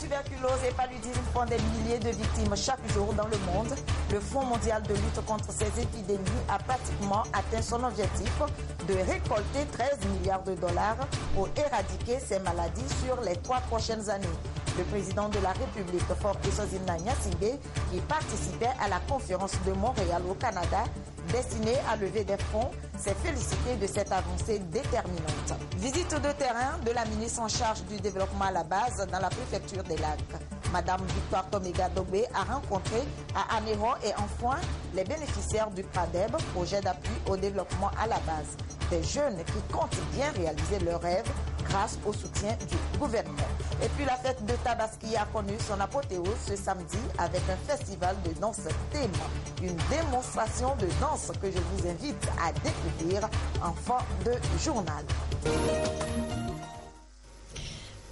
tuberculose et paludisme font des milliers de victimes chaque jour dans le monde. Le Fonds mondial de lutte contre ces épidémies a pratiquement atteint son objectif de récolter 13 milliards de dollars pour éradiquer ces maladies sur les 3 prochaines années. Le président de la République, Faure Essozimna Gnassingbé, qui participait à la conférence de Montréal au Canada, destinée à lever des fonds, s'est félicité de cette avancée déterminante. Visite de terrain de la ministre en charge du développement à la base dans la préfecture des Lacs. Madame Victoire Toméga Dobé a rencontré à Anéron et Enfoin les bénéficiaires du PRADEB, projet d'appui au développement à la base. Des jeunes qui comptent bien réaliser leurs rêves grâce au soutien du gouvernement. Et puis la fête de Tabaski a connu son apothéose ce samedi avec un festival de danse thème. Une démonstration de danse que je vous invite à découvrir en fin de journal.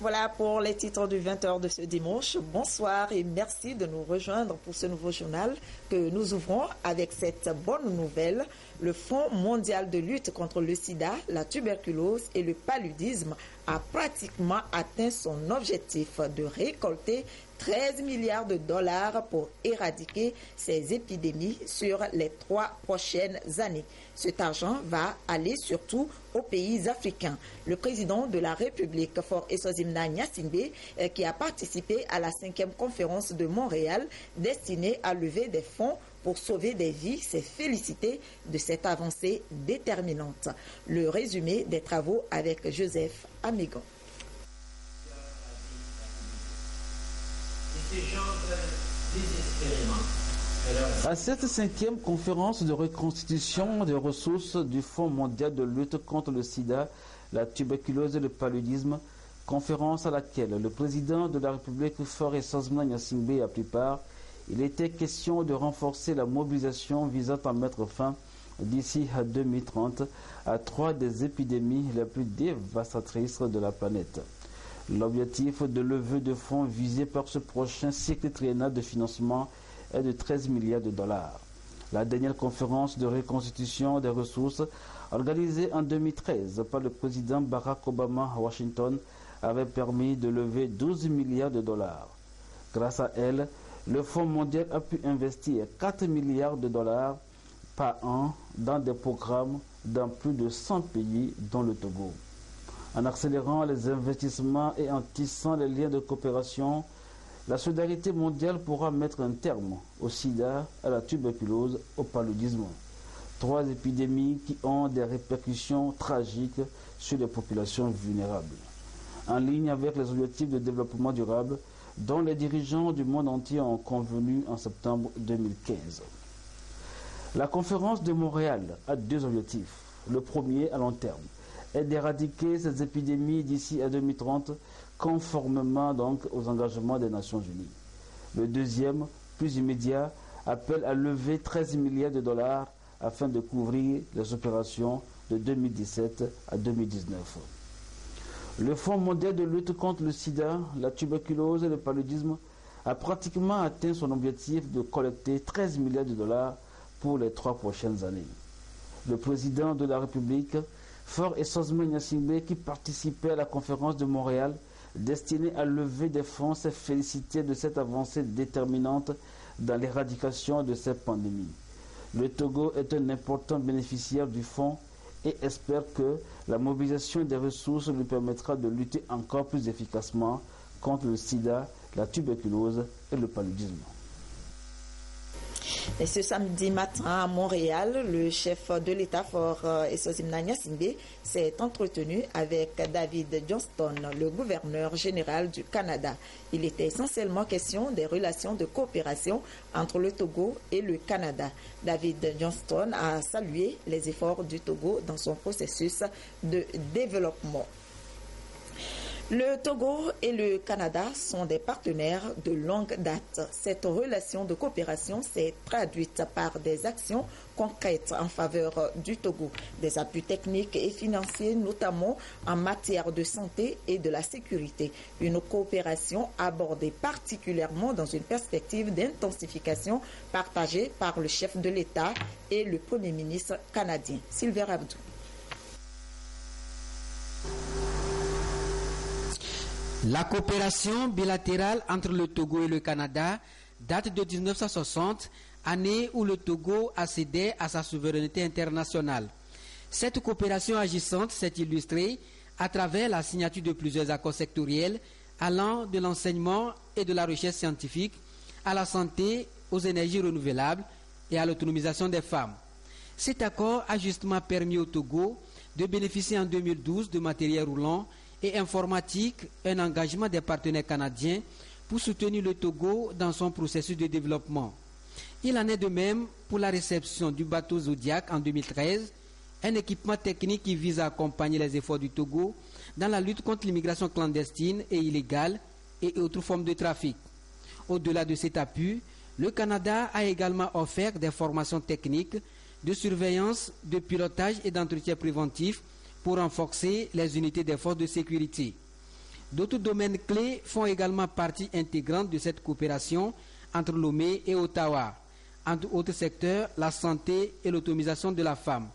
Voilà pour les titres du 20h de ce dimanche. Bonsoir et merci de nous rejoindre pour ce nouveau journal que nous ouvrons avec cette bonne nouvelle. Le Fonds mondial de lutte contre le sida, la tuberculose et le paludisme a pratiquement atteint son objectif de récolter 13 milliards de dollars pour éradiquer ces épidémies sur les 3 prochaines années. Cet argent va aller surtout aux pays africains. Le président de la République, Faure Essozimna Gnassingbé, qui a participé à la 5e conférence de Montréal destinée à lever des fonds pour sauver des vies, s'est félicité de cette avancée déterminante. Le résumé des travaux avec Joseph Amigon. À cette 5e conférence de reconstitution des ressources du Fonds mondial de lutte contre le sida, la tuberculose et le paludisme, conférence à laquelle le président de la République, Faure Essozimna Gnassingbé, a pris part, il était question de renforcer la mobilisation visant à mettre fin d'ici à 2030 à 3 des épidémies les plus dévastatrices de la planète. L'objectif de levée de fonds visé par ce prochain cycle triennal de financement est de 13 milliards de dollars. La dernière conférence de reconstitution des ressources, organisée en 2013 par le président Barack Obama à Washington, avait permis de lever 12 milliards de dollars. Grâce à elle, le Fonds mondial a pu investir 4 milliards de dollars par an dans des programmes dans plus de 100 pays, dont le Togo. En accélérant les investissements et en tissant les liens de coopération, la solidarité mondiale pourra mettre un terme au sida, à la tuberculose, au paludisme. 3 épidémies qui ont des répercussions tragiques sur les populations vulnérables. En ligne avec les objectifs de développement durable dont les dirigeants du monde entier ont convenu en septembre 2015. La conférence de Montréal a 2 objectifs. Le premier, à long terme, est d'éradiquer ces épidémies d'ici à 2030, conformément donc aux engagements des Nations Unies. Le deuxième, plus immédiat, appelle à lever 13 milliards de dollars afin de couvrir les opérations de 2017 à 2019. Le Fonds mondial de lutte contre le sida, la tuberculose et le paludisme a pratiquement atteint son objectif de collecter 13 milliards de dollars pour les 3 prochaines années. Le président de la République, Faure Essozimna Gnassingbé, qui participait à la conférence de Montréal destinée à lever des fonds, s'est félicité de cette avancée déterminante dans l'éradication de cette pandémie. Le Togo est un important bénéficiaire du fonds et espère que la mobilisation des ressources lui permettra de lutter encore plus efficacement contre le sida, la tuberculose et le paludisme. Et ce samedi matin à Montréal, le chef de l'État, Faure Essozimna Gnassingbé, s'est entretenu avec David Johnston, le gouverneur général du Canada. Il était essentiellement question des relations de coopération entre le Togo et le Canada. David Johnston a salué les efforts du Togo dans son processus de développement. Le Togo et le Canada sont des partenaires de longue date. Cette relation de coopération s'est traduite par des actions concrètes en faveur du Togo, des appuis techniques et financiers, notamment en matière de santé et de la sécurité. Une coopération abordée particulièrement dans une perspective d'intensification partagée par le chef de l'État et le Premier ministre canadien. Sylvain Abdou. La coopération bilatérale entre le Togo et le Canada date de 1960, année où le Togo accédait à sa souveraineté internationale. Cette coopération agissante s'est illustrée à travers la signature de plusieurs accords sectoriels allant de l'enseignement et de la recherche scientifique à la santé, aux énergies renouvelables et à l'autonomisation des femmes. Cet accord a justement permis au Togo de bénéficier en 2012 de matériel roulant et informatique, un engagement des partenaires canadiens pour soutenir le Togo dans son processus de développement. Il en est de même pour la réception du bateau Zodiac en 2013, un équipement technique qui vise à accompagner les efforts du Togo dans la lutte contre l'immigration clandestine et illégale et autres formes de trafic. Au-delà de cet appui, le Canada a également offert des formations techniques de surveillance, de pilotage et d'entretien préventif pour renforcer les unités des forces de sécurité. D'autres domaines clés font également partie intégrante de cette coopération entre Lomé et Ottawa. Entre autres secteurs, la santé et l'autonomisation de la femme.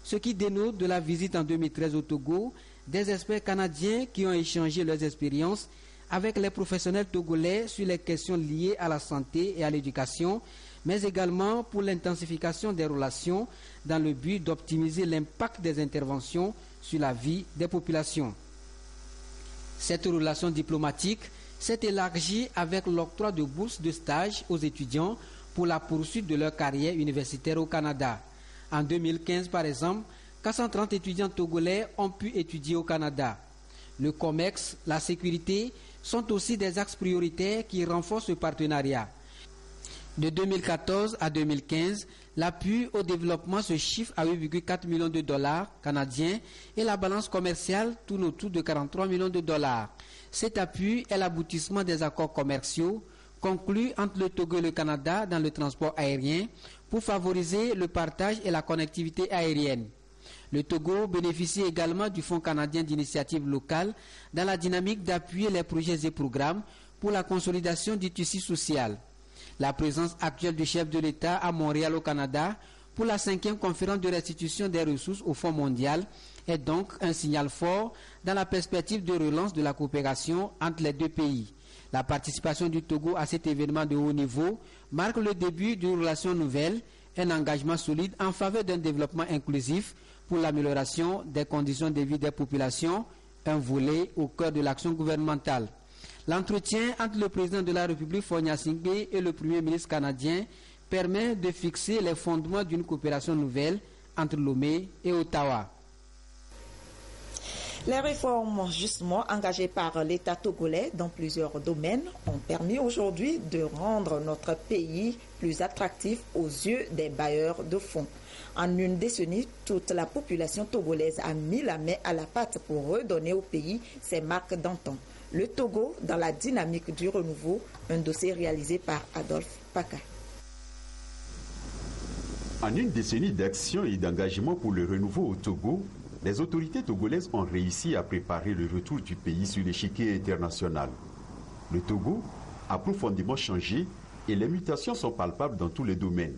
Ce qui dénote de la visite en 2013 au Togo des experts canadiens qui ont échangé leurs expériences avec les professionnels togolais sur les questions liées à la santé et à l'éducation, mais également pour l'intensification des relations dans le but d'optimiser l'impact des interventions sur la vie des populations. Cette relation diplomatique s'est élargie avec l'octroi de bourses de stage aux étudiants pour la poursuite de leur carrière universitaire au Canada. En 2015, par exemple, 430 étudiants togolais ont pu étudier au Canada. Le COMEX, la sécurité, sont aussi des axes prioritaires qui renforcent ce partenariat. De 2014 à 2015, l'appui au développement se chiffre à 8,4 millions de dollars canadiens et la balance commerciale tourne autour de 43 millions de dollars. Cet appui est l'aboutissement des accords commerciaux conclus entre le Togo et le Canada dans le transport aérien pour favoriser le partage et la connectivité aérienne. Le Togo bénéficie également du Fonds canadien d'initiative locale dans la dynamique d'appuyer les projets et programmes pour la consolidation du tissu social. La présence actuelle du chef de l'État à Montréal au Canada pour la 5e conférence de restitution des ressources au Fonds mondial est donc un signal fort dans la perspective de relance de la coopération entre les deux pays. La participation du Togo à cet événement de haut niveau marque le début d'une relation nouvelle, un engagement solide en faveur d'un développement inclusif pour l'amélioration des conditions de vie des populations, un volet au cœur de l'action gouvernementale. L'entretien entre le président de la République Faure Gnassingbé et le Premier ministre canadien permet de fixer les fondements d'une coopération nouvelle entre Lomé et Ottawa. Les réformes justement engagées par l'État togolais dans plusieurs domaines ont permis aujourd'hui de rendre notre pays plus attractif aux yeux des bailleurs de fonds. En une décennie, toute la population togolaise a mis la main à la pâte pour redonner au pays ses marques d'antan. Le Togo dans la dynamique du renouveau, un dossier réalisé par Adolphe Paka. En une décennie d'action et d'engagement pour le renouveau au Togo, les autorités togolaises ont réussi à préparer le retour du pays sur l'échiquier international. Le Togo a profondément changé et les mutations sont palpables dans tous les domaines.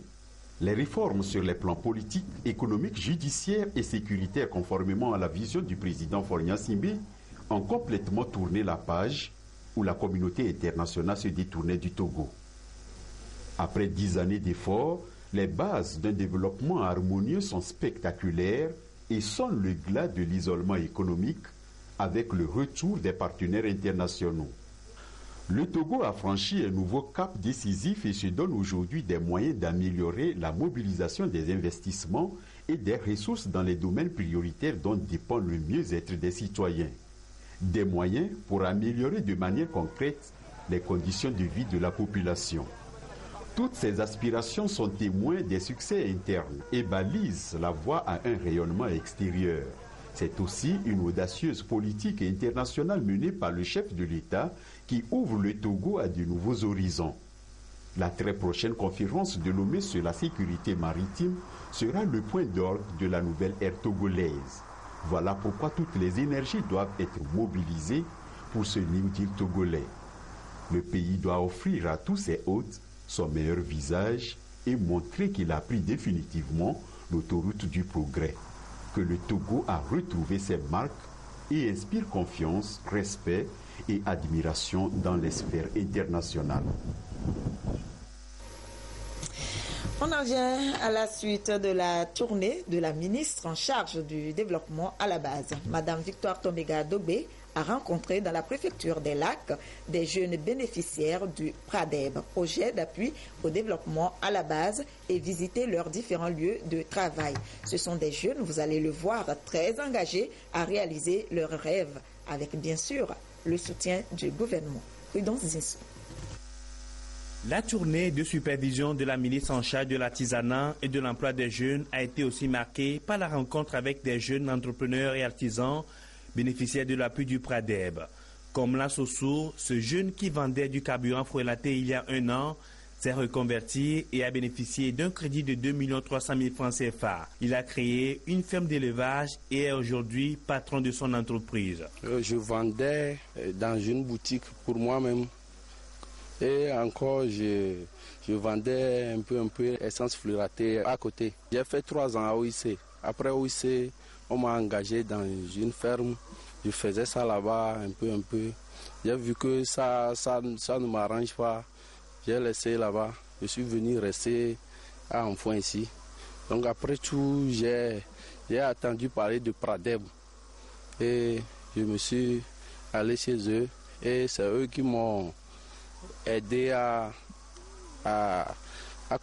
Les réformes sur les plans politiques, économiques, judiciaires et sécuritaires conformément à la vision du président Faure Gnassingbé ont complètement tourné la page où la communauté internationale se détournait du Togo. Après 10 années d'efforts, les bases d'un développement harmonieux sont spectaculaires et sonnent le glas de l'isolement économique avec le retour des partenaires internationaux. Le Togo a franchi un nouveau cap décisif et se donne aujourd'hui des moyens d'améliorer la mobilisation des investissements et des ressources dans les domaines prioritaires dont dépend le mieux-être des citoyens. Des moyens pour améliorer de manière concrète les conditions de vie de la population. Toutes ces aspirations sont témoins des succès internes et balisent la voie à un rayonnement extérieur. C'est aussi une audacieuse politique internationale menée par le chef de l'État qui ouvre le Togo à de nouveaux horizons. La très prochaine conférence de Lomé sur la sécurité maritime sera le point d'orgue de la nouvelle ère togolaise. Voilà pourquoi toutes les énergies doivent être mobilisées pour ce New Deal togolais. Le pays doit offrir à tous ses hôtes son meilleur visage et montrer qu'il a pris définitivement l'autoroute du progrès, que le Togo a retrouvé ses marques et inspire confiance, respect et admiration dans les sphères internationales. On en vient à la suite de la tournée de la ministre en charge du développement à la base. Madame Victoire Tomega Dogbe a rencontré dans la préfecture des Lacs des jeunes bénéficiaires du PRADEB, projet d'appui au développement à la base, et visité leurs différents lieux de travail. Ce sont des jeunes, vous allez le voir, très engagés à réaliser leurs rêves, avec bien sûr le soutien du gouvernement. Prudence Zinsou. La tournée de supervision de la ministre en charge de l'artisanat et de l'emploi des jeunes a été aussi marquée par la rencontre avec des jeunes entrepreneurs et artisans bénéficiaires de l'appui du PRADEB. Comme Sossou, ce jeune qui vendait du carburant frelaté il y a 1 an, s'est reconverti et a bénéficié d'un crédit de 2 300 000 francs CFA. Il a créé une ferme d'élevage et est aujourd'hui patron de son entreprise. Je vendais dans une boutique pour moi-même. Et encore, je vendais un peu essence fluoratée à côté. J'ai fait 3 ans à OIC. Après OIC, on m'a engagé dans une ferme. Je faisais ça là-bas un peu. J'ai vu que ça ne m'arrange pas. J'ai laissé là-bas. Je suis venu rester à Enfant ici. Donc après tout, j'ai entendu parler de PRADEB. Et je me suis allé chez eux. Et c'est eux qui m'ont aider à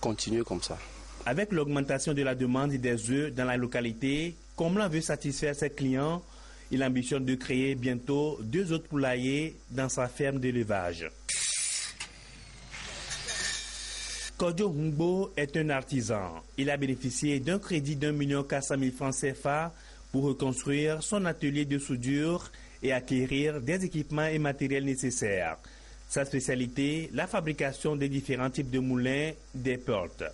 continuer comme ça. Avec l'augmentation de la demande des œufs dans la localité, Comblan veut satisfaire ses clients. Il ambitionne de créer bientôt 2 autres poulaillers dans sa ferme d'élevage. Kodjo Hungbo est un artisan. Il a bénéficié d'un crédit d'1 400 000 francs CFA pour reconstruire son atelier de soudure et acquérir des équipements et matériels nécessaires. Sa spécialité, la fabrication des différents types de moulins, des portes.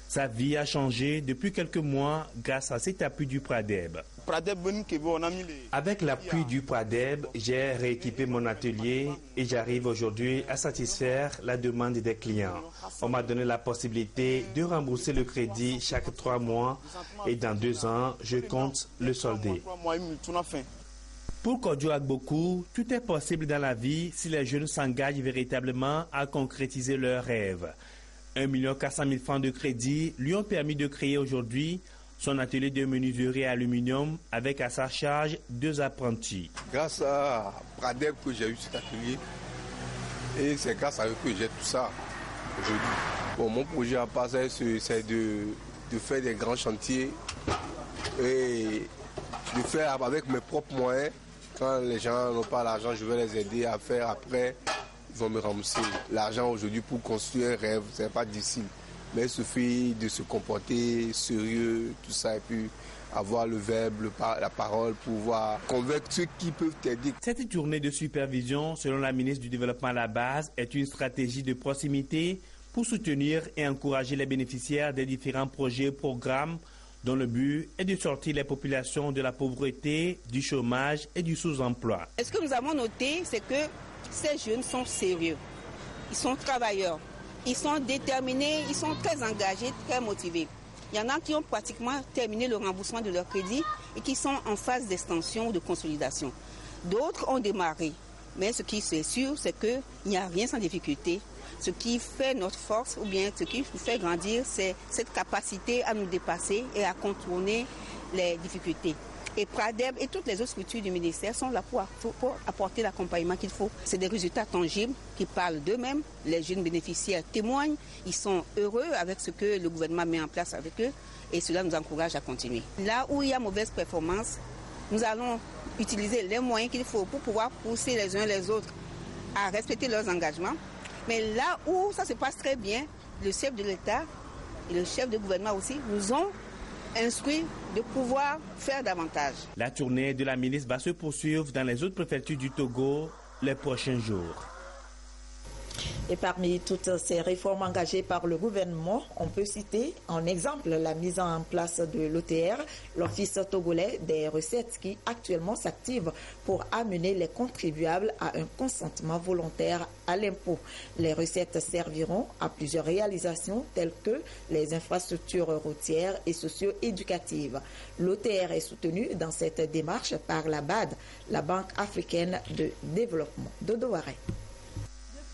Sa vie a changé depuis quelques mois grâce à cet appui du PRADEB. Avec l'appui du PRADEB, j'ai rééquipé mon atelier et j'arrive aujourd'hui à satisfaire la demande des clients. On m'a donné la possibilité de rembourser le crédit chaque 3 mois et dans 2 ans, je compte le solder. Pour Kodjo Agbokou, tout est possible dans la vie si les jeunes s'engagent véritablement à concrétiser leurs rêves. 1 400 000 francs de crédit lui ont permis de créer aujourd'hui son atelier de menuiserie aluminium avec à sa charge 2 apprentis. Grâce à PRADEB que j'ai eu cet atelier, et c'est grâce à eux que j'ai tout ça aujourd'hui. Bon, mon projet à part ça, c'est de faire des grands chantiers et de faire avec mes propres moyens. Quand les gens n'ont pas l'argent, je vais les aider à faire. Après, ils vont me rembourser. L'argent aujourd'hui pour construire un rêve, ce n'est pas difficile. Mais il suffit de se comporter sérieux, tout ça, et puis avoir le verbe, la parole, pour pouvoir convaincre ceux qui peuvent t'aider. Cette tournée de supervision, selon la ministre du Développement à la base, est une stratégie de proximité pour soutenir et encourager les bénéficiaires des différents projets et programmes dont le but est de sortir les populations de la pauvreté, du chômage et du sous-emploi. Ce que nous avons noté, c'est que ces jeunes sont sérieux, ils sont travailleurs, ils sont déterminés, ils sont très engagés, très motivés. Il y en a qui ont pratiquement terminé le remboursement de leur crédit et qui sont en phase d'extension ou de consolidation. D'autres ont démarré, mais ce qui est sûr, c'est qu'il n'y a rien sans difficulté. Ce qui fait notre force, ou bien ce qui nous fait grandir, c'est cette capacité à nous dépasser et à contourner les difficultés. Et PRADEB et toutes les autres structures du ministère sont là pour apporter l'accompagnement qu'il faut. C'est des résultats tangibles qui parlent d'eux-mêmes. Les jeunes bénéficiaires témoignent, ils sont heureux avec ce que le gouvernement met en place avec eux et cela nous encourage à continuer. Là où il y a mauvaise performance, nous allons utiliser les moyens qu'il faut pour pouvoir pousser les uns les autres à respecter leurs engagements. Mais là où ça se passe très bien, le chef de l'État et le chef de gouvernement aussi nous ont instruit de pouvoir faire davantage. La tournée de la ministre va se poursuivre dans les autres préfectures du Togo les prochains jours. Et parmi toutes ces réformes engagées par le gouvernement, on peut citer en exemple la mise en place de l'OTR, l'Office togolais des recettes, qui actuellement s'active pour amener les contribuables à un consentement volontaire à l'impôt. Les recettes serviront à plusieurs réalisations telles que les infrastructures routières et socio-éducatives. L'OTR est soutenu dans cette démarche par la BAD, la Banque africaine de développement de Douaré.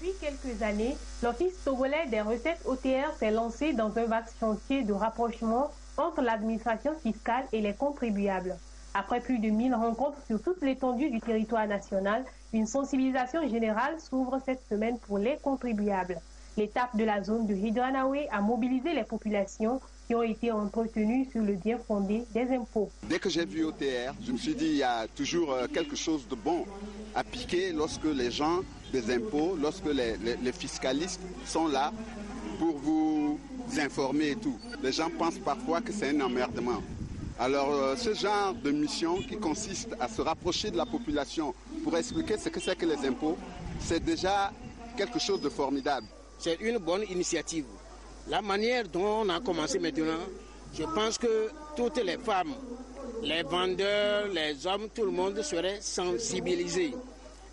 Depuis quelques années, l'Office togolais des recettes OTR s'est lancé dans un vaste chantier de rapprochement entre l'administration fiscale et les contribuables. Après plus de 1000 rencontres sur toute l'étendue du territoire national, une sensibilisation générale s'ouvre cette semaine pour les contribuables. L'étape de la zone de Hidranaoui a mobilisé les populations qui ont été entretenues sur le bien fondé des impôts. Dès que j'ai vu OTR, je me suis dit qu'il y a toujours quelque chose de bon à piquer lorsque les gens des impôts, lorsque les fiscalistes sont là pour vous informer et tout. Les gens pensent parfois que c'est un emmerdement. Alors ce genre de mission qui consiste à se rapprocher de la population pour expliquer ce que c'est que les impôts, c'est déjà quelque chose de formidable. C'est une bonne initiative. La manière dont on a commencé maintenant, je pense que toutes les femmes, les vendeurs, les hommes, tout le monde serait sensibilisé.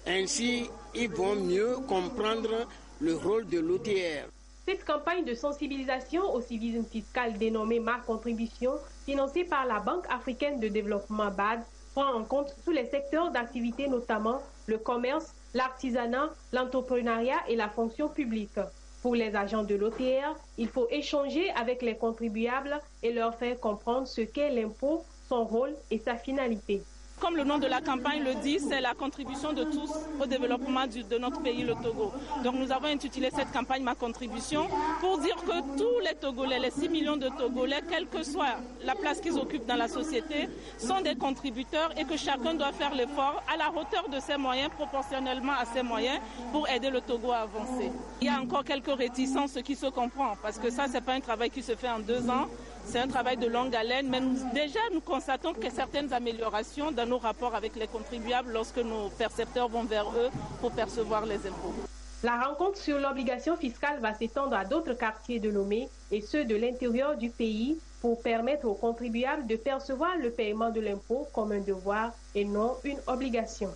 Ainsi, ils vont mieux comprendre le rôle de l'OTR. Cette campagne de sensibilisation au civisme fiscal dénommée Ma Contribution, financée par la Banque africaine de développement BAD, prend en compte tous les secteurs d'activité, notamment le commerce, l'artisanat, l'entrepreneuriat et la fonction publique. Pour les agents de l'OTR, il faut échanger avec les contribuables et leur faire comprendre ce qu'est l'impôt, son rôle et sa finalité. Comme le nom de la campagne le dit, c'est la contribution de tous au développement de notre pays, le Togo. Donc nous avons intitulé cette campagne Ma Contribution pour dire que tous les Togolais, les 6 millions de Togolais, quelle que soit la place qu'ils occupent dans la société, sont des contributeurs et que chacun doit faire l'effort à la hauteur de ses moyens, proportionnellement à ses moyens, pour aider le Togo à avancer. Il y a encore quelques réticences, ce qui se comprend, parce que ça, ce n'est pas un travail qui se fait en 2 ans. C'est un travail de longue haleine, mais nous constatons que certaines améliorations dans nos rapports avec les contribuables lorsque nos percepteurs vont vers eux pour percevoir les impôts. La rencontre sur l'obligation fiscale va s'étendre à d'autres quartiers de Lomé et ceux de l'intérieur du pays pour permettre aux contribuables de percevoir le paiement de l'impôt comme un devoir et non une obligation.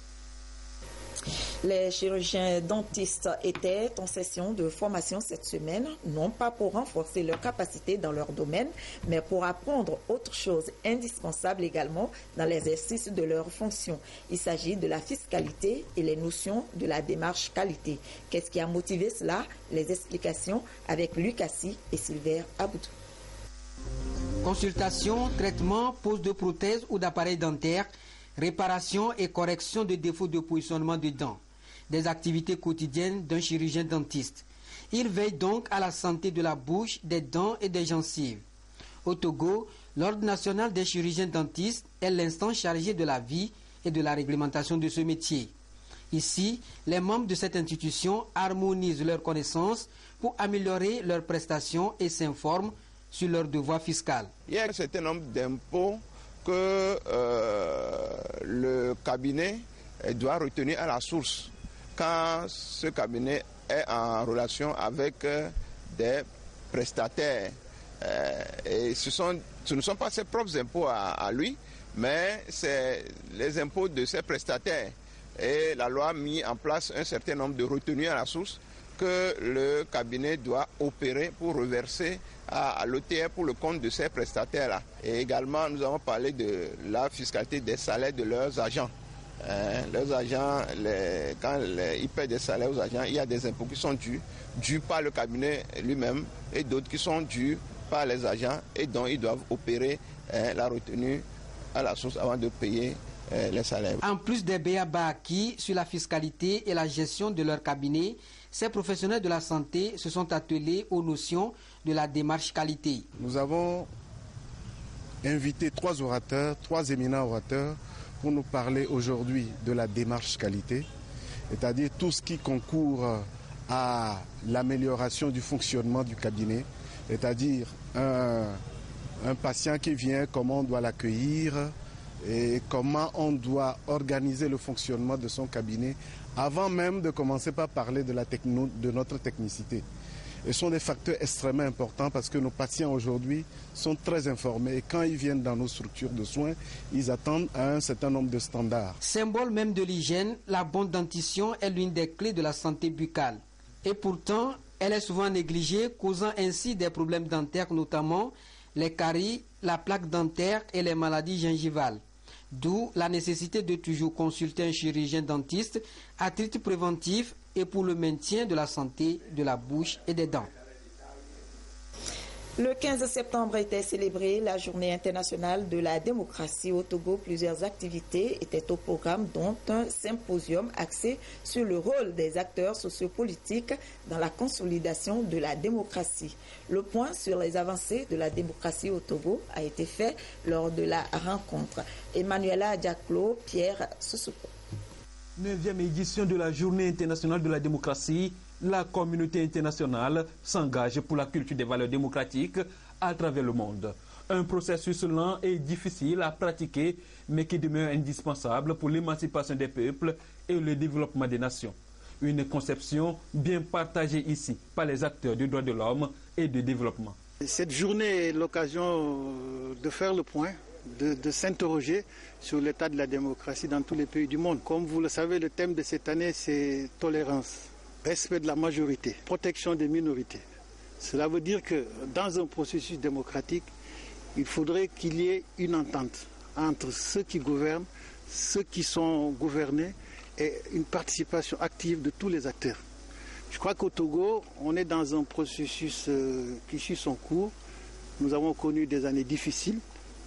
Les chirurgiens dentistes étaient en session de formation cette semaine, non pas pour renforcer leurs capacités dans leur domaine, mais pour apprendre autre chose indispensable également dans l'exercice de leurs fonctions. Il s'agit de la fiscalité et les notions de la démarche qualité. Qu'est-ce qui a motivé cela? Les explications avec Lucassi et Sylvain Aboudou. Consultation, traitement, pose de prothèses ou d'appareils dentaires, réparation et correction de défauts de positionnement de dents. Des activités quotidiennes d'un chirurgien dentiste. Il veille donc à la santé de la bouche, des dents et des gencives. Au Togo, l'Ordre national des chirurgiens dentistes est l'instance chargée de la vie et de la réglementation de ce métier. Ici, les membres de cette institution harmonisent leurs connaissances pour améliorer leurs prestations et s'informent sur leurs devoirs fiscaux. Il y a un certain nombre d'impôts que le cabinet doit retenir à la source quand ce cabinet est en relation avec des prestataires. Et ce ne sont pas ses propres impôts à lui, mais c'est les impôts de ses prestataires. Et la loi a mis en place un certain nombre de retenues à la source que le cabinet doit opérer pour reverser à l'OTR pour le compte de ces prestataires-là. Et également, nous avons parlé de la fiscalité des salaires de leurs agents. Leurs agents, quand ils paient des salaires aux agents, il y a des impôts qui sont dus par le cabinet lui-même et d'autres qui sont dus par les agents et dont ils doivent opérer la retenue à la source avant de payer les salaires. En plus des b.a.-ba acquis sur la fiscalité et la gestion de leur cabinet, ces professionnels de la santé se sont attelés aux notions de la démarche qualité. Nous avons invité 3 éminents orateurs, pour nous parler aujourd'hui de la démarche qualité, c'est-à-dire tout ce qui concourt à l'amélioration du fonctionnement du cabinet, c'est-à-dire un patient qui vient, comment on doit l'accueillir et comment on doit organiser le fonctionnement de son cabinet avant même de commencer par parler de notre technicité. Et ce sont des facteurs extrêmement importants parce que nos patients aujourd'hui sont très informés et quand ils viennent dans nos structures de soins, ils attendent à un certain nombre de standards. Symbole même de l'hygiène, la bonne dentition est l'une des clés de la santé buccale. Et pourtant, elle est souvent négligée, causant ainsi des problèmes dentaires, notamment les caries, la plaque dentaire et les maladies gingivales. D'où la nécessité de toujours consulter un chirurgien dentiste à titre préventif et pour le maintien de la santé de la bouche et des dents. Le 15 septembre était célébrée la Journée internationale de la démocratie au Togo. Plusieurs activités étaient au programme, dont un symposium axé sur le rôle des acteurs sociopolitiques dans la consolidation de la démocratie. Le point sur les avancées de la démocratie au Togo a été fait lors de la rencontre. Emmanuela Diaklo, Pierre Soussouko. 9e édition de la Journée internationale de la démocratie, la communauté internationale s'engage pour la culture des valeurs démocratiques à travers le monde. Un processus lent et difficile à pratiquer, mais qui demeure indispensable pour l'émancipation des peuples et le développement des nations. Une conception bien partagée ici par les acteurs du droit de l'homme et du développement. Cette journée est l'occasion de faire le point, de s'interroger sur l'état de la démocratie dans tous les pays du monde. Comme vous le savez, le thème de cette année, c'est tolérance, respect de la majorité, protection des minorités. Cela veut dire que dans un processus démocratique, il faudrait qu'il y ait une entente entre ceux qui gouvernent, ceux qui sont gouvernés et une participation active de tous les acteurs. Je crois qu'au Togo, on est dans un processus qui suit son cours. Nous avons connu des années difficiles,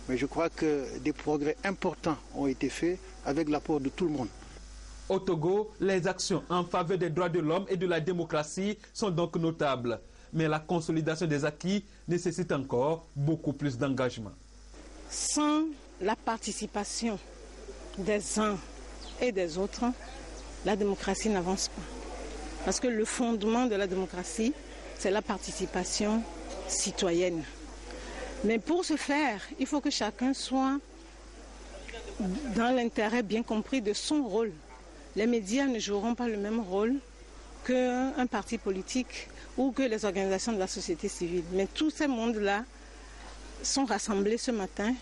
mais je crois que des progrès importants ont été faits avec l'apport de tout le monde. Au Togo, les actions en faveur des droits de l'homme et de la démocratie sont donc notables. Mais la consolidation des acquis nécessite encore beaucoup plus d'engagement. Sans la participation des uns et des autres, la démocratie n'avance pas. Parce que le fondement de la démocratie, c'est la participation citoyenne. Mais pour ce faire, il faut que chacun soit dans l'intérêt bien compris de son rôle. Les médias ne joueront pas le même rôle qu'un parti politique ou que les organisations de la société civile. Mais tous ces mondes-là sont rassemblés ce matin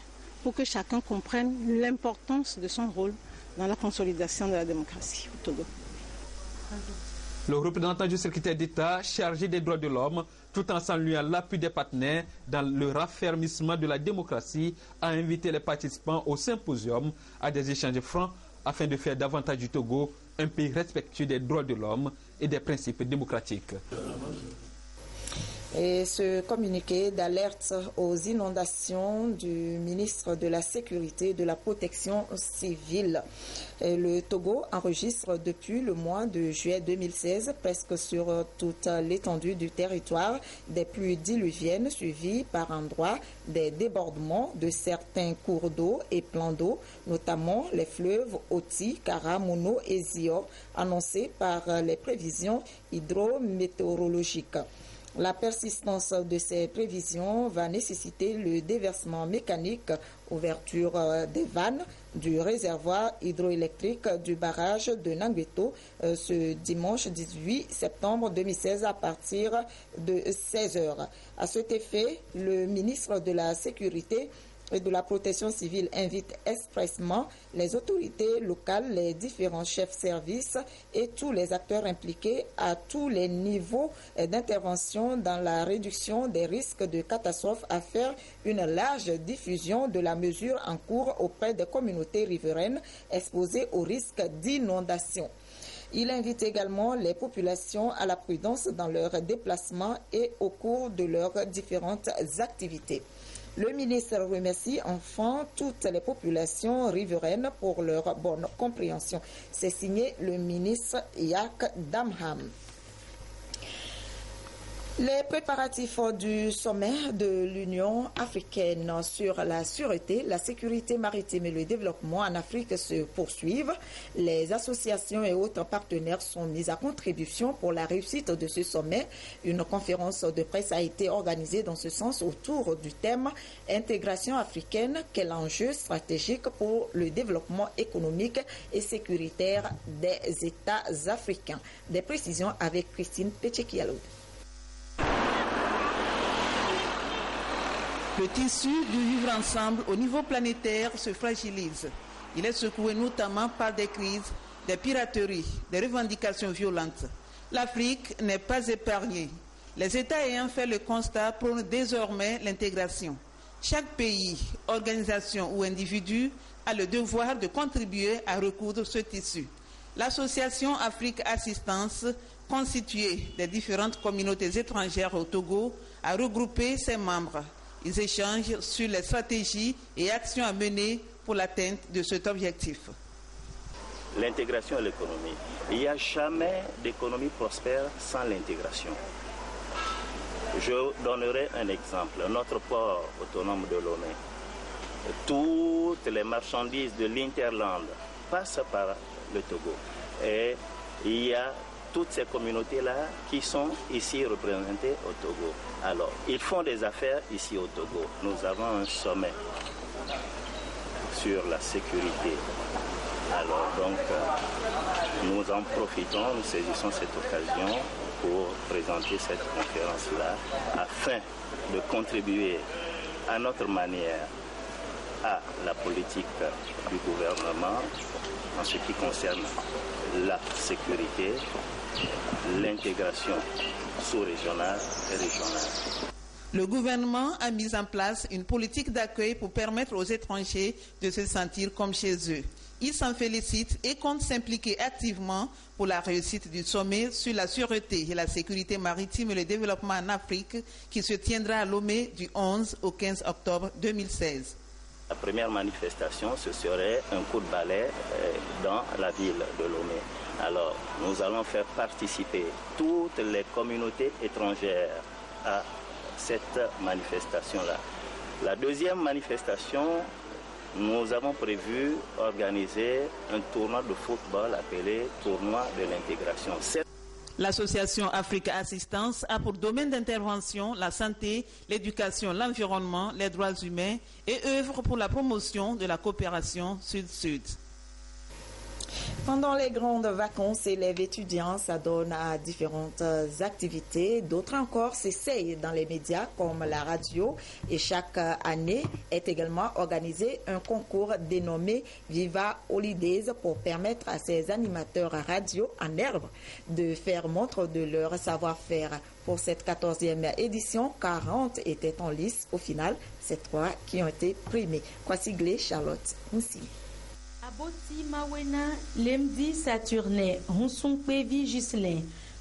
pour que chacun comprenne l'importance de son rôle dans la consolidation de la démocratie au Togo. Le représentant du secrétaire d'État chargé des droits de l'homme, tout en saluant l'appui des partenaires dans le raffermissement de la démocratie, a invité les participants au symposium à des échanges francs afin de faire davantage du Togo un pays respectueux des droits de l'homme et des principes démocratiques. Et ce communiqué d'alerte aux inondations du ministre de la Sécurité et de la Protection civile. Et le Togo enregistre depuis le mois de juillet 2016 presque sur toute l'étendue du territoire des pluies diluviennes suivies par endroits des débordements de certains cours d'eau et plans d'eau, notamment les fleuves Oti, Kara, Mono et Zio, annoncés par les prévisions hydrométéorologiques. La persistance de ces prévisions va nécessiter le déversement mécanique, ouverture des vannes du réservoir hydroélectrique du barrage de Nangueto ce dimanche 18 septembre 2016 à partir de 16h. À cet effet, le ministre de la Sécurité et de la Protection civile invite expressément les autorités locales, les différents chefs services et tous les acteurs impliqués à tous les niveaux d'intervention dans la réduction des risques de catastrophes à faire une large diffusion de la mesure en cours auprès des communautés riveraines exposées au risque d'inondation. Il invite également les populations à la prudence dans leurs déplacements et au cours de leurs différentes activités. Le ministre remercie enfin toutes les populations riveraines pour leur bonne compréhension. C'est signé le ministre Yak Damham. Les préparatifs du sommet de l'Union africaine sur la sûreté, la sécurité maritime et le développement en Afrique se poursuivent. Les associations et autres partenaires sont mis à contribution pour la réussite de ce sommet. Une conférence de presse a été organisée dans ce sens autour du thème « Intégration africaine, quel enjeu stratégique pour le développement économique et sécuritaire des États africains ?» Des précisions avec Christine Pechekialou. Le tissu du vivre ensemble au niveau planétaire se fragilise. Il est secoué notamment par des crises, des pirateries, des revendications violentes. L'Afrique n'est pas épargnée. Les États ayant fait le constat prônent désormais l'intégration. Chaque pays, organisation ou individu a le devoir de contribuer à recoudre ce tissu. L'Association Afrique Assistance, constituée des différentes communautés étrangères au Togo, a regroupé ses membres. Ils échangent sur les stratégies et actions à mener pour l'atteinte de cet objectif. L'intégration et l'économie. Il n'y a jamais d'économie prospère sans l'intégration. Je donnerai un exemple. Notre port autonome de Lomé. Toutes les marchandises de l'Interland passent par le Togo. Et il y a toutes ces communautés-là qui sont ici représentées au Togo. Alors, ils font des affaires ici au Togo. Nous avons un sommet sur la sécurité. Alors, donc, nous en profitons, nous saisissons cette occasion pour présenter cette conférence-là afin de contribuer à notre manière à la politique du gouvernement en ce qui concerne la sécurité, l'intégration sous-régionale et régionale. Le gouvernement a mis en place une politique d'accueil pour permettre aux étrangers de se sentir comme chez eux. Il s'en félicite et compte s'impliquer activement pour la réussite du sommet sur la sûreté et la sécurité maritime et le développement en Afrique qui se tiendra à Lomé du 11 au 15 octobre 2016. La première manifestation, ce serait un coup de balai dans la ville de Lomé. Alors, nous allons faire participer toutes les communautés étrangères à cette manifestation-là. La deuxième manifestation, nous avons prévu organiser un tournoi de football appelé Tournoi de l'intégration. L'Association Afrique Assistance a pour domaine d'intervention la santé, l'éducation, l'environnement, les droits humains et œuvre pour la promotion de la coopération sud-sud. Pendant les grandes vacances, élèves étudiants s'adonnent à différentes activités. D'autres encore s'essayent dans les médias comme la radio. Et chaque année est également organisé un concours dénommé Viva Holidays pour permettre à ces animateurs radio en herbe de faire montre de leur savoir-faire. Pour cette 14e édition, 40 étaient en lice. Au final, c'est 3 qui ont été primés. Kwasiglé, Charlotte Moussi. Aboti Mawena, Lemdi Saturné, Hunsunkwevi Gislin,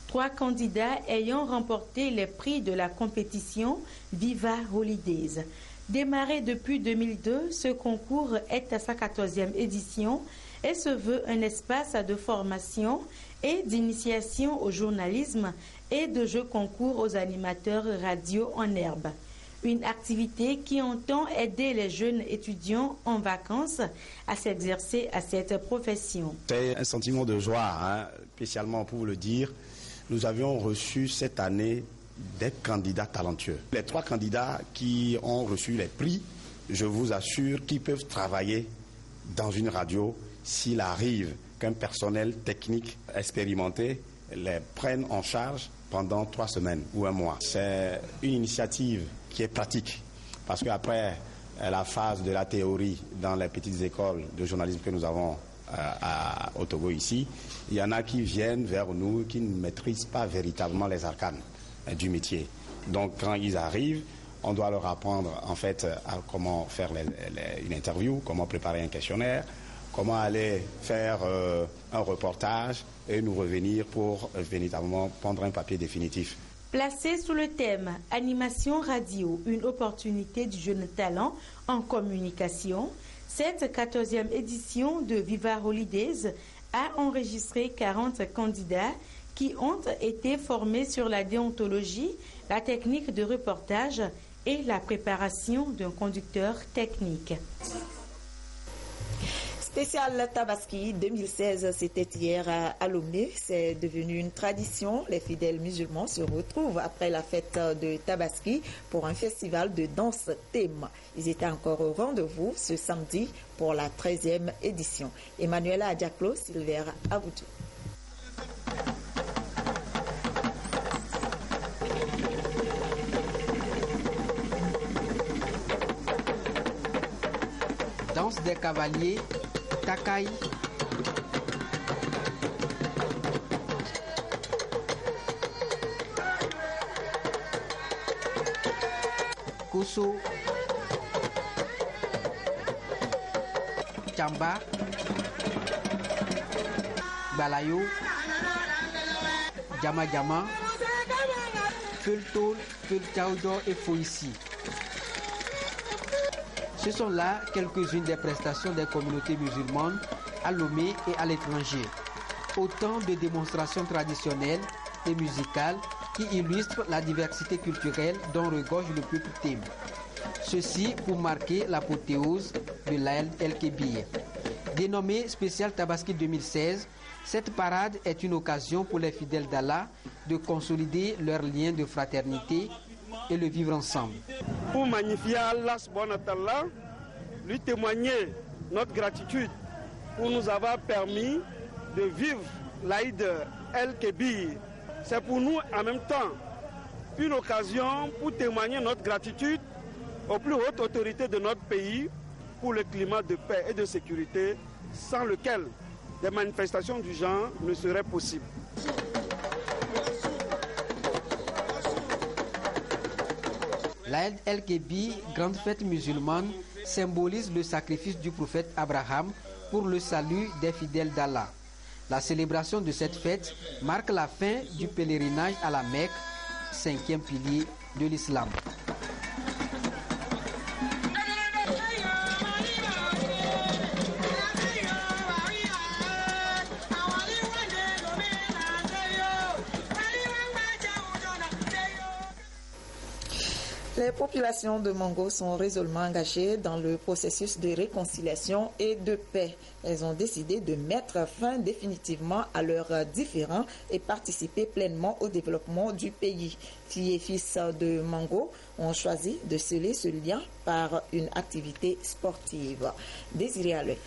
3 candidats ayant remporté les prix de la compétition Viva Holidays. Démarré depuis 2002, ce concours est à sa 14e édition et se veut un espace de formation et d'initiation au journalisme et de jeux concours aux animateurs radio en herbe. Une activité qui entend aider les jeunes étudiants en vacances à s'exercer à cette profession. C'est un sentiment de joie, spécialement pour vous le dire. Nous avions reçu cette année des candidats talentueux. Les 3 candidats qui ont reçu les prix, je vous assure qu'ils peuvent travailler dans une radio s'il arrive qu'un personnel technique expérimenté les prenne en charge pendant 3 semaines ou 1 mois. C'est une initiative qui est pratique, parce qu'après la phase de la théorie dans les petites écoles de journalisme que nous avons au Togo ici, il y en a qui viennent vers nous qui ne maîtrisent pas véritablement les arcanes du métier. Donc quand ils arrivent, on doit leur apprendre en fait à comment faire une interview, comment préparer un questionnaire, comment aller faire un reportage et nous revenir pour véritablement prendre un papier définitif. Placé sous le thème « Animation radio, une opportunité du jeune talent en communication », cette 14e édition de Viva Holidays a enregistré 40 candidats qui qui ont été formés sur la déontologie, la technique de reportage et la préparation d'un conducteur technique. Spécial Tabaski 2016, c'était hier à Lomé. C'est devenu une tradition. Les fidèles musulmans se retrouvent après la fête de Tabaski pour un festival de danse thème. Ils étaient encore au rendez-vous ce samedi pour la 13e édition. Emmanuela Adjaclo, Silver Aboudou. Danse des cavaliers, Takai, Koso, Chamba, Balayo, Jama Jama, Fultol, Fultaudo et Foissi. Ce sont là quelques-unes des prestations des communautés musulmanes à Lomé et à l'étranger. Autant de démonstrations traditionnelles et musicales qui illustrent la diversité culturelle dont regorge le peuple thème. Ceci pour marquer l'apothéose de l'Aïd el-Kébir. Dénommée Spécial Tabaski 2016, cette parade est une occasion pour les fidèles d'Allah de consolider leurs liens de fraternité et le vivre ensemble. Pour magnifier Allah subhanahu wa ta'ala, lui témoigner notre gratitude pour nous avoir permis de vivre l'Aïd el-Kébir. C'est pour nous en même temps une occasion pour témoigner notre gratitude aux plus hautes autorités de notre pays pour le climat de paix et de sécurité sans lequel des manifestations du genre ne seraient possibles. L'Aïd el-Kébir, grande fête musulmane, symbolise le sacrifice du prophète Abraham pour le salut des fidèles d'Allah. La célébration de cette fête marque la fin du pèlerinage à la Mecque, 5e pilier de l'islam. Les populations de Mango sont résolument engagées dans le processus de réconciliation et de paix. Elles ont décidé de mettre fin définitivement à leurs différends et participer pleinement au développement du pays. Filles et fils de Mango ont choisi de sceller ce lien par une activité sportive. Désiré Alé.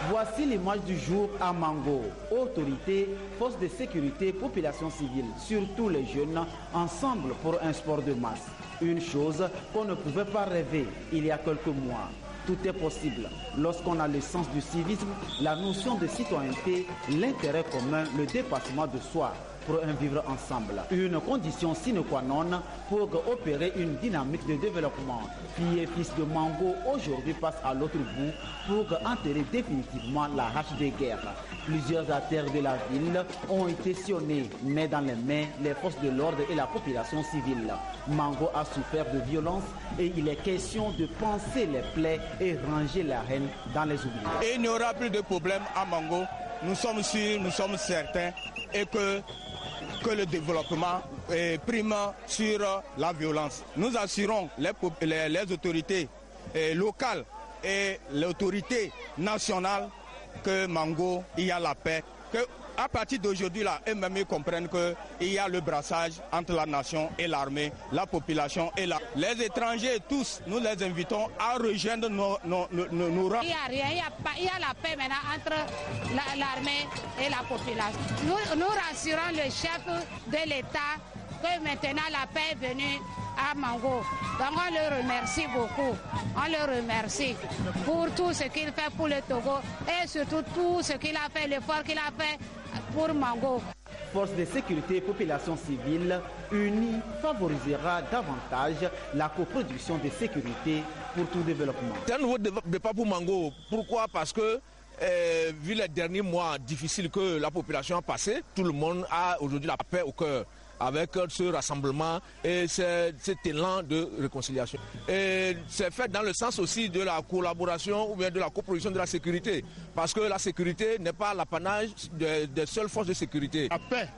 Voici l'image du jour à Mango. Autorités, forces de sécurité, population civile, surtout les jeunes, ensemble pour un sport de masse. Une chose qu'on ne pouvait pas rêver il y a quelques mois. Tout est possible lorsqu'on a le sens du civisme, la notion de citoyenneté, l'intérêt commun, le dépassement de soi pour un vivre ensemble. Une condition sine qua non pour opérer une dynamique de développement. Filles et fils de Mango aujourd'hui passent à l'autre bout pour enterrer définitivement la hache des guerres. Plusieurs artères de la ville ont été sillonnées, mais dans les mains, les forces de l'ordre et la population civile. Mango a souffert de violence et il est question de panser les plaies et ranger la haine dans les oubliettes. Et il n'y aura plus de problème à Mango. Nous sommes sûrs, nous sommes certains et que le développement prime sur la violence. Nous assurons les autorités locales et l'autorité nationale que Mango, il y a la paix, que à partir d'aujourd'hui, eux-mêmes comprennent qu'il y a le brassage entre la nation et l'armée, la population et les étrangers, tous, nous les invitons à rejoindre nos rangs. Il n'y a rien, il y a la paix maintenant entre l'armée et la population. Nous rassurons le chef de l'État que maintenant la paix est venue à Mango. Donc on le remercie beaucoup. On le remercie pour tout ce qu'il fait pour le Togo et surtout tout ce qu'il a fait, l'effort qu'il a fait pour Mango. Force de sécurité et population civile unie favorisera davantage la coproduction de sécurité pour tout développement. C'est un nouveau départ pour Mango. Pourquoi? Parce que vu les derniers mois difficiles que la population a passé, tout le monde a aujourd'hui la paix au cœur. avec ce rassemblement et cet élan de réconciliation. Et c'est fait dans le sens aussi de la collaboration ou bien de la coproduction de la sécurité, parce que la sécurité n'est pas l'apanage des seules forces de sécurité. La paix,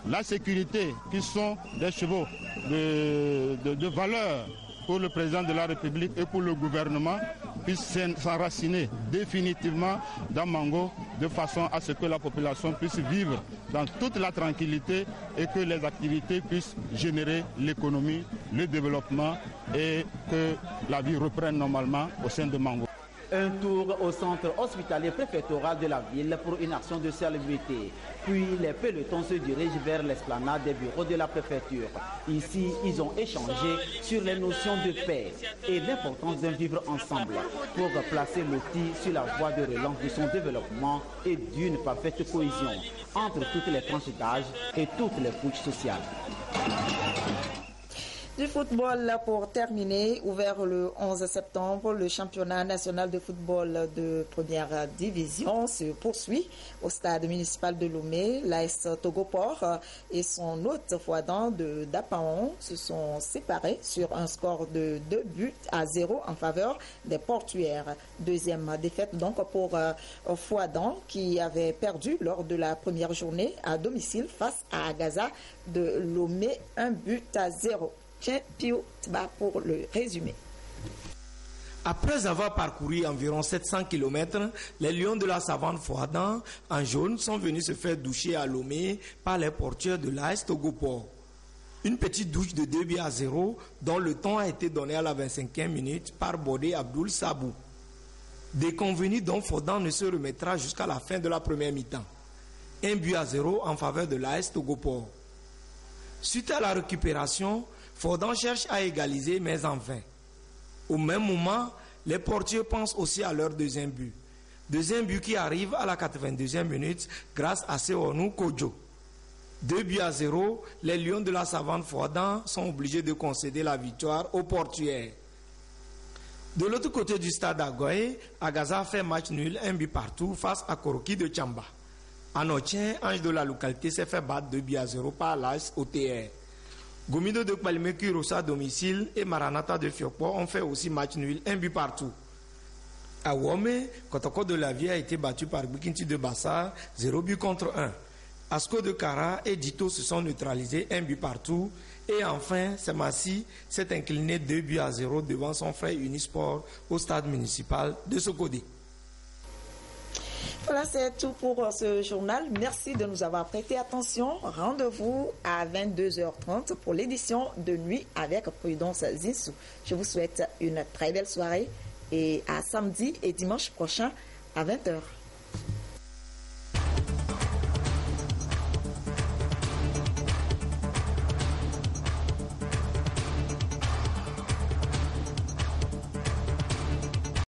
la sécurité, qui sont des chevaux de valeur pour le président de la République et pour le gouvernement, puissent s'enraciner définitivement dans Mango, de façon à ce que la population puisse vivre dans toute la tranquillité et que les activités puissent générer l'économie, le développement et que la vie reprenne normalement au sein de Mango. Un tour au centre hospitalier préfectoral de la ville pour une action de salubrité. Puis les pelotons se dirigent vers l'esplanade des bureaux de la préfecture. Ici, ils ont échangé sur les notions de paix et l'importance d'un vivre ensemble pour placer l'outil sur la voie de relance de son développement et d'une parfaite cohésion entre toutes les tranches d'âge et toutes les couches sociales. Du football pour terminer, ouvert le 11 septembre, le championnat national de football de première division se poursuit au stade municipal de Lomé. L'AS Togoport et son hôte Fouadan de Dapaon se sont séparés sur un score de 2-0 en faveur des portuaires. Deuxième défaite donc pour Fouadan qui avait perdu lors de la première journée à domicile face à Agaza de Lomé, 1-0. Pio Tba pour le résumé. Après avoir parcouru environ 700 km, les lions de la savane Fouadan en jaune sont venus se faire doucher à Lomé par les porteurs de l'AS Togoport. Une petite douche de 2-0 dont le temps a été donné à la 25e minute par Bodé Abdoul Sabou. Déconvenu dont Fouadan ne se remettra jusqu'à la fin de la première mi-temps. 1-0 en faveur de l'AS Togoport. Suite à la récupération, Fouadan cherche à égaliser, mais en vain. Au même moment, les portiers pensent aussi à leur deuxième but. Deuxième but qui arrive à la 82e minute grâce à Seonou Kodjo. 2-0, les lions de la savane Fouadan sont obligés de concéder la victoire aux portuaires. De l'autre côté du stade Agoye, Agaza fait match nul, 1 partout face à Koroki de Tchamba. Anotien, ange de la localité, s'est fait battre 2-0 par l'AS OTR. Gomido de Kpalimeki Rossa à domicile et Maranata de Fiokpo ont fait aussi match nul, 1 partout. À Wome, Kotoko de la Vie a été battu par Bukinti de Bassar, 0 contre 1. Asko de Kara et Dito se sont neutralisés, 1 partout. Et enfin, Semassi s'est incliné 2-0 devant son frère Unisport au stade municipal de Sokodé. Voilà, c'est tout pour ce journal. Merci de nous avoir prêté attention. Rendez-vous à 22h30 pour l'édition de nuit avec Prudence Zinsou. Je vous souhaite une très belle soirée et à samedi et dimanche prochain à 20h.